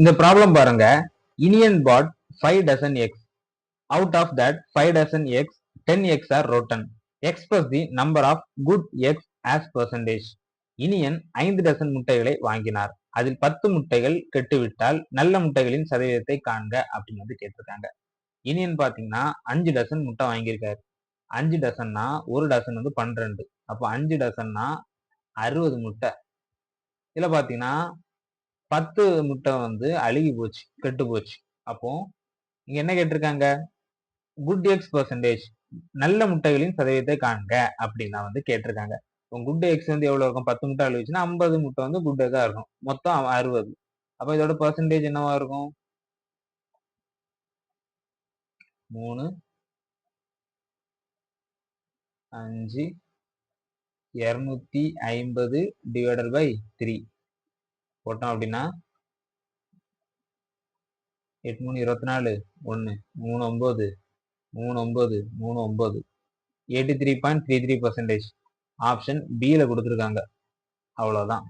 இந்த ப்ராப்ளம் பாருங்க. Inian bought 5 dozen eggs. Out of that 5 dozen eggs, 10 eggs are rotten. Express the number of good eggs as percentage. Iniyan 5 dozen முட்டைகளை வாங்கினார். அதில் 10 முட்டைகள் கெட்டுவிட்டால் நல்ல முட்டைகளின் சதவீதத்தை காண்க அப்படின்னு வந்து கேட்டிருக்காங்க. இனியன் பாத்தீங்கன்னா 5 டசன் முட்டை வாங்கியிருக்காரு. 5 டசன்னா ஒரு டசன் வந்து 12. அப்போ 5 டசன்னா 60 முட்டை. இதுல பாத்தீங்கன்னா 10 முட்டை வந்து அழுகி போச்சு, கெட்டு போச்சு. அப்போ இங்க என்ன கேட்டிருக்காங்க? குட் எக்ஸ் பெர்சன்டேஜ், நல்ல முட்டைகளின் சதவீதத்தை காண்க அப்படின்னு வந்து கேட்டிருக்காங்க. குட் எக்ஸ் வந்து எவ்வளவு இருக்கும்? 10 முட்டை அழுகுச்சுன்னா 50 முட்டை வந்து குட் எக்கா இருக்கும். மொத்தம் 60. அப்ப இதோட பெர்சன்டேஜ் என்னவா இருக்கும்? 3, 5, 250 டிவைடட் பை 3 போட்டோம் அப்படின்னா 8 3 24 1 3 9 3 9 3 9 83.33%. ஆப்ஷன் B ல கொடுத்துருக்காங்க. அவ்வளவுதான்.